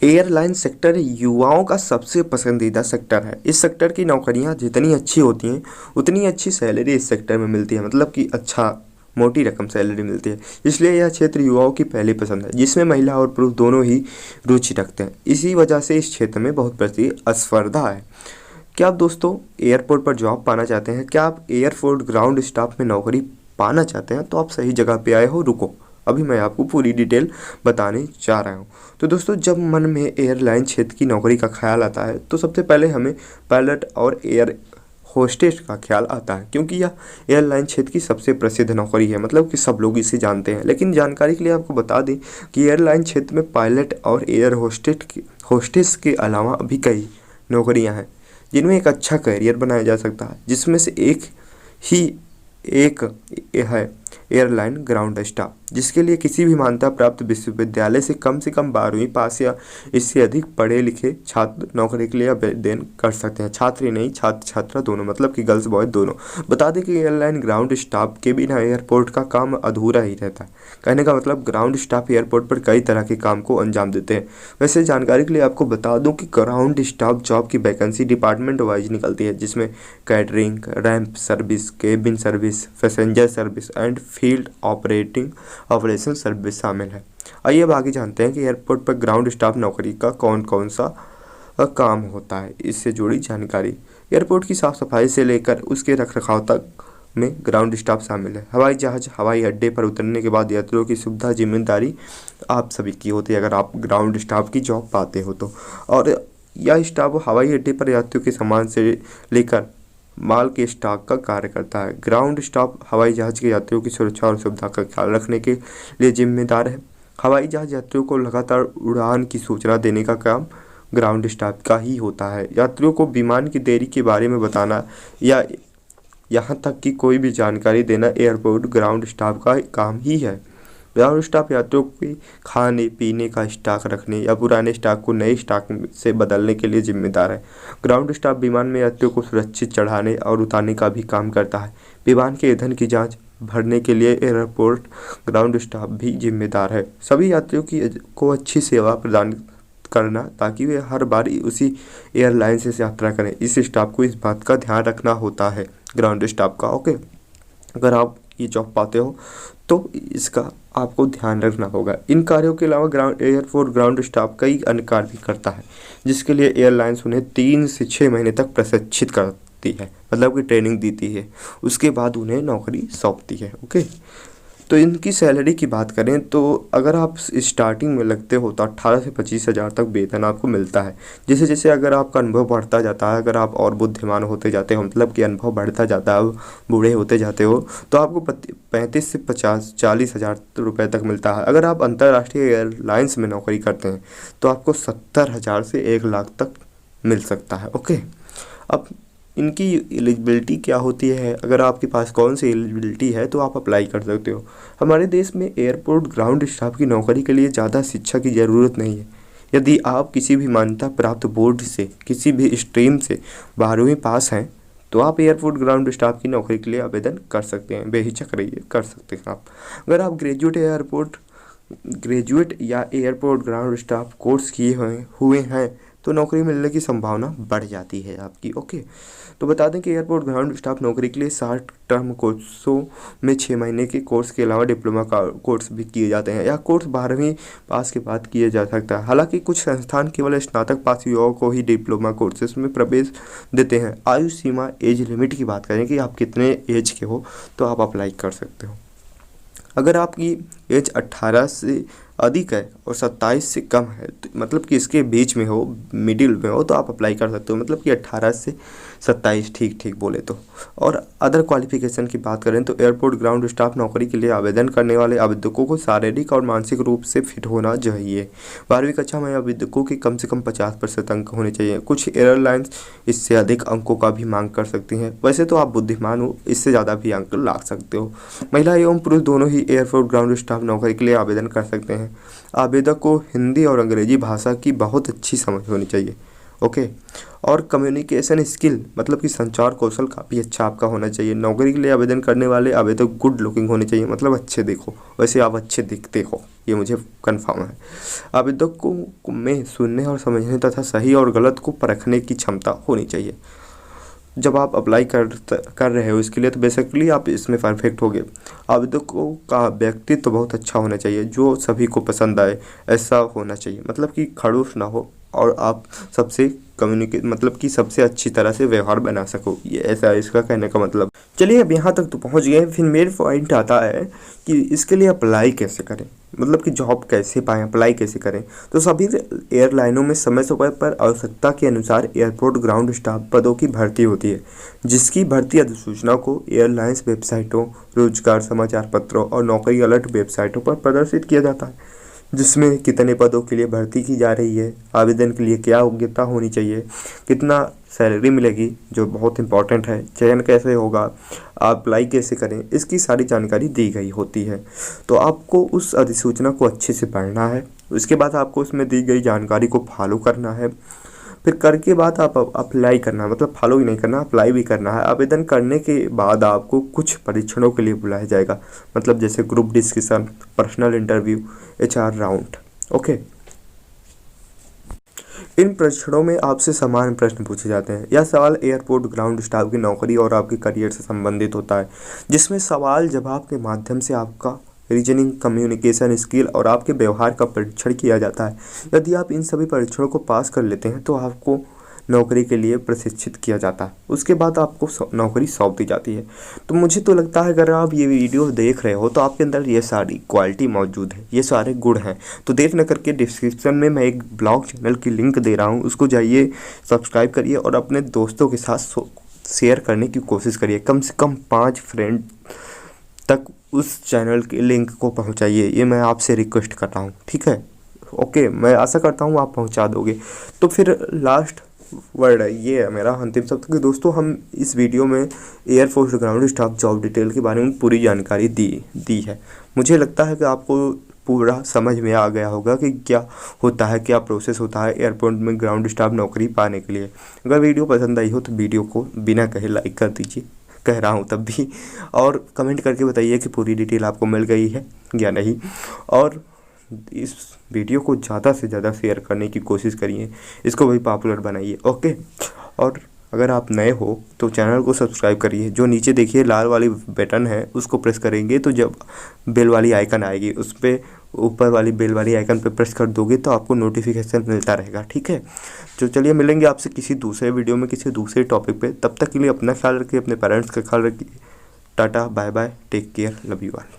Airline sector युवाओं का सबसे पसंदीदा सेक्टर है। इस सेक्टर की नौकरियां जितनी अच्छी होती हैं उतनी अच्छी सैलरी इस सेक्टर में मिलती है, मतलब कि अच्छा मोटी रकम सैलरी मिलती है। इसलिए यह क्षेत्र युवाओं की पहली पसंद है, जिसमें महिला और पुरुष दोनों ही रुचि रखते हैं। इसी वजह से इस क्षेत्र में बहुत प्रतिस्पर्धा है। क्या आप दोस्तों एयरपोर्ट पर जॉब पाना चाहते हैं? क्या आप एयरपोर्ट ग्राउंड स्टाफ में नौकरी पाना चाहते हैं? तो आप सही जगह पे आए हो। रुको, अभी मैं आपको पूरी डिटेल बताने जा रहा हूँ। तो दोस्तों, जब मन में एयरलाइन क्षेत्र की नौकरी का ख्याल आता है तो सबसे पहले हमें पायलट और एयर होस्टेस का ख्याल आता है, क्योंकि यह एयरलाइन क्षेत्र की सबसे प्रसिद्ध नौकरी है, मतलब कि सब लोग इसे जानते हैं। लेकिन जानकारी के लिए आपको बता दें कि एयरलाइन क्षेत्र में पायलट और एयर होस्टेस के अलावा भी कई नौकरियां हैं जिनमें एक अच्छा करियर बनाया जा सकता है, जिसमें से ही एक है एयरलाइन ग्राउंड स्टाफ, जिसके लिए किसी भी मान्यता प्राप्त विश्वविद्यालय से कम 12वीं पास या इससे अधिक पढ़े लिखे छात्र नौकरी के लिए आवेदन कर सकते हैं। छात्र ही नहीं, छात्र छात्रा दोनों, मतलब कि गर्ल्स बॉय दोनों। बता दें कि एयरलाइन ग्राउंड स्टाफ के बिना एयरपोर्ट का काम अधूरा ही रहता है। कहने का मतलब ग्राउंड स्टाफ एयरपोर्ट पर कई तरह के काम को अंजाम देते हैं। वैसे जानकारी के लिए आपको बता दूं कि ग्राउंड स्टाफ जॉब की वैकेंसी डिपार्टमेंट वाइज निकलती है, जिसमें catering, ramp service, cabin service, passenger service and field operation service शामिल है। आइए अब आगे जानते हैं कि एयरपोर्ट पर ग्राउंड स्टाफ नौकरी का कौन कौन सा काम होता है। इससे जुड़ी जानकारी। एयरपोर्ट की साफ सफाई से लेकर उसके रखरखाव तक में ग्राउंड स्टाफ शामिल है। हवाई जहाज हवाई अड्डे पर उतरने के बाद यात्रियों की सुविधा जिम्मेदारी आप सभी की होती है, अगर आप ग्राउंड स्टाफ की जॉब पाते हो तो। और यह स्टाफ हवाई अड्डे पर यात्रियों के सामान से लेकर माल के स्टॉक का कार्य करता है। ग्राउंड स्टाफ हवाई जहाज के यात्रियों की सुरक्षा और सुविधा का ख्याल रखने के लिए जिम्मेदार है। हवाई जहाज यात्रियों को लगातार उड़ान की सूचना देने का काम ग्राउंड स्टाफ का ही होता है। यात्रियों को विमान की देरी के बारे में बताना या यहाँ तक कि कोई भी जानकारी देना एयरपोर्ट ग्राउंड स्टाफ का काम ही है। ग्राउंड स्टाफ यात्रियों के खाने पीने का स्टॉक रखने या पुराने स्टॉक को नए स्टॉक से बदलने के लिए जिम्मेदार है। ग्राउंड स्टाफ विमान में यात्रियों को सुरक्षित चढ़ाने और उतारने का भी काम करता है। विमान के ईंधन की जांच भरने के लिए एयरपोर्ट ग्राउंड स्टाफ भी जिम्मेदार है। सभी यात्रियों को अच्छी सेवा प्रदान करना ताकि वे हर बार उसी एयरलाइन से यात्रा करें। इस स्टाफ को इस बात का ध्यान रखना होता है, ग्राउंड स्टाफ का। ओके, अगर आप ये जॉब पाते हो तो इसका आपको ध्यान रखना होगा। इन कार्यों के अलावा एयरपोर्ट ग्राउंड स्टाफ कई अन्य कार्य भी करता है, जिसके लिए एयरलाइंस उन्हें 3 से 6 महीने तक प्रशिक्षित करती है, मतलब कि ट्रेनिंग देती है। उसके बाद उन्हें नौकरी सौंपती है। ओके, तो इनकी सैलरी की बात करें तो अगर आप स्टार्टिंग में लगते हो तो 18 से 25 हज़ार तक वेतन आपको मिलता है। जैसे जैसे अगर आपका अनुभव बढ़ता जाता है, अगर आप और बुद्धिमान होते जाते हो, मतलब कि अनुभव बढ़ता जाता है, बूढ़े होते जाते हो, तो आपको 35 से 40 हज़ार रुपये तक मिलता है। अगर आप अंतर्राष्ट्रीय एयरलाइंस में नौकरी करते हैं तो आपको 70 हज़ार से 1 लाख तक मिल सकता है। ओके, अब इनकी एलिजिबिलिटी क्या होती है? अगर आपके पास कौन सी एलिजिबिलिटी है तो आप अप्लाई कर सकते हो। हमारे देश में एयरपोर्ट ग्राउंड स्टाफ की नौकरी के लिए ज़्यादा शिक्षा की ज़रूरत नहीं है। यदि आप किसी भी मान्यता प्राप्त बोर्ड से किसी भी स्ट्रीम से 12वीं पास हैं तो आप एयरपोर्ट ग्राउंड स्टाफ की नौकरी के लिए आवेदन कर सकते हैं। बेहिचक रहिए, कर सकते हैं आप। अगर आप ग्रेजुएट या एयरपोर्ट ग्राउंड स्टाफ कोर्स किए हुए हैं तो नौकरी मिलने की संभावना बढ़ जाती है आपकी। ओके, तो बता दें कि एयरपोर्ट ग्राउंड स्टाफ नौकरी के लिए 60 टर्म कोर्सों में 6 महीने के कोर्स के अलावा डिप्लोमा का कोर्स भी किए जाते हैं। यह कोर्स 12वीं पास के बाद किया जा सकता है। हालांकि कुछ संस्थान केवल स्नातक पास युवाओं को ही डिप्लोमा कोर्सेज में प्रवेश देते हैं। आयु सीमा, एज लिमिट की बात करें कि आप कितने एज के हो तो आप अप्लाई कर सकते हो। अगर आपकी एज 18 से अधिक है और 27 से कम है, तो मतलब कि इसके बीच में हो, मिडिल में हो, तो आप अप्लाई कर सकते हो, मतलब कि 18 से 27 ठीक बोले तो। और अदर क्वालिफिकेशन की बात करें तो एयरपोर्ट ग्राउंड स्टाफ नौकरी के लिए आवेदन करने वाले आवेदकों को शारीरिक और मानसिक रूप से फिट होना चाहिए। 12वीं कक्षा में आवेदकों के कम से कम 50% अंक होने चाहिए। कुछ एयरलाइंस इससे अधिक अंकों का भी मांग कर सकती हैं। वैसे तो आप बुद्धिमान हो, इससे ज़्यादा भी अंक ला सकते हो। महिला एवं पुरुष दोनों ही एयरपोर्ट ग्राउंड स्टाफ नौकरी के लिए आवेदन कर सकते हैं। आवेदक को हिंदी और अंग्रेजी भाषा की बहुत अच्छी समझ होनी चाहिए। ओके। और कम्युनिकेशन स्किल मतलब कि संचार कौशल काफ़ी अच्छा आपका होना चाहिए। नौकरी के लिए आवेदन करने वाले आवेदक गुड लुकिंग होने चाहिए, मतलब अच्छे देखो, वैसे आप अच्छे दिखते हो, ये मुझे कंफर्म है। आवेदक को में सुनने और समझने तथा सही और गलत को परखने की क्षमता होनी चाहिए। जब आप अप्लाई कर रहे हो इसके लिए तो बेसिकली आप इसमें परफेक्ट होगे। आवेदकों का व्यक्तित्व तो बहुत अच्छा होना चाहिए, जो सभी को पसंद आए ऐसा होना चाहिए, मतलब कि खड़ूस ना हो और आप सबसे कम्युनिकेट मतलब कि सबसे अच्छी तरह से व्यवहार बना सको, ये ऐसा है इसका कहने का मतलब। चलिए अब यहाँ तक तो पहुँच गए, फिर मेन पॉइंट आता है कि इसके लिए अप्लाई कैसे करें, मतलब कि जॉब कैसे पाएँ, अप्लाई कैसे करें। तो सभी एयरलाइनों में समय समय पर आवश्यकता के अनुसार एयरपोर्ट ग्राउंड स्टाफ पदों की भर्ती होती है, जिसकी भर्ती अधिसूचना को एयरलाइंस वेबसाइटों, रोजगार समाचार पत्रों और नौकरी अलर्ट वेबसाइटों पर प्रदर्शित किया जाता है, जिसमें कितने पदों के लिए भर्ती की जा रही है, आवेदन के लिए क्या योग्यता होनी चाहिए, कितना सैलरी मिलेगी जो बहुत इंपॉर्टेंट है, चयन कैसे होगा, आप अप्लाई कैसे करें, इसकी सारी जानकारी दी गई होती है। तो आपको उस अधिसूचना को अच्छे से पढ़ना है, उसके बाद आपको उसमें दी गई जानकारी को फॉलो करना है, फिर करके बाद आप अप्लाई करना है, मतलब फॉलो ही नहीं करना, अप्लाई भी करना है। आवेदन करने के बाद आपको कुछ परीक्षणों के लिए बुलाया जाएगा, मतलब जैसे group discussion, personal interview, HR round. Okay. इन परीक्षणों में आपसे समान प्रश्न पूछे जाते हैं। यह सवाल एयरपोर्ट ग्राउंड स्टाफ की नौकरी और आपके करियर से संबंधित होता है, जिसमें सवाल जवाब के माध्यम से आपका रीजनिंग, कम्युनिकेशन स्किल और आपके व्यवहार का परीक्षण किया जाता है। यदि आप इन सभी परीक्षणों को पास कर लेते हैं तो आपको नौकरी के लिए प्रशिक्षित किया जाता है, उसके बाद आपको नौकरी सौंप दी जाती है। तो मुझे तो लगता है अगर आप ये वीडियो देख रहे हो तो आपके अंदर ये सारी क्वालिटी मौजूद है, ये सारे गुण हैं। तो देर न करके डिस्क्रिप्शन में मैं एक ब्लॉग चैनल की लिंक दे रहा हूँ, उसको जाइए, सब्सक्राइब करिए और अपने दोस्तों के साथ शेयर करने की कोशिश करिए। कम से कम 5 फ्रेंड तक उस चैनल के लिंक को पहुंचाइए, ये मैं आपसे रिक्वेस्ट करता हूँ, ठीक है। ओके, मैं आशा करता हूँ आप पहुंचा दोगे। तो फिर लास्ट वर्ड है, ये है मेरा अंतिम शब्द कि दोस्तों हम इस वीडियो में air force ground staff job detail के बारे में पूरी जानकारी दी है। मुझे लगता है कि आपको पूरा समझ में आ गया होगा कि क्या होता है, क्या प्रोसेस होता है एयरपोर्ट में ग्राउंड स्टाफ नौकरी पाने के लिए। अगर वीडियो पसंद आई हो तो वीडियो को बिना कहे लाइक कर दीजिए, कह रहा हूँ तब भी, और कमेंट करके बताइए कि पूरी डिटेल आपको मिल गई है या नहीं। और इस वीडियो को ज़्यादा से ज़्यादा शेयर करने की कोशिश करिए, इसको भी पॉपुलर बनाइए। ओके। और अगर आप नए हो तो चैनल को सब्सक्राइब करिए, जो नीचे देखिए लाल वाली बटन है उसको प्रेस करेंगे तो जब बेल वाली आइकन आएगी उस पर ऊपर वाली बेल वाली आइकन पे प्रेस कर दोगे तो आपको नोटिफिकेशन मिलता रहेगा, ठीक है। तो चलिए मिलेंगे आपसे किसी दूसरे वीडियो में किसी दूसरे टॉपिक पे, तब तक के लिए अपना ख्याल रखिए, अपने पेरेंट्स का ख्याल रखिए। Tata, bye bye, take care, love you all.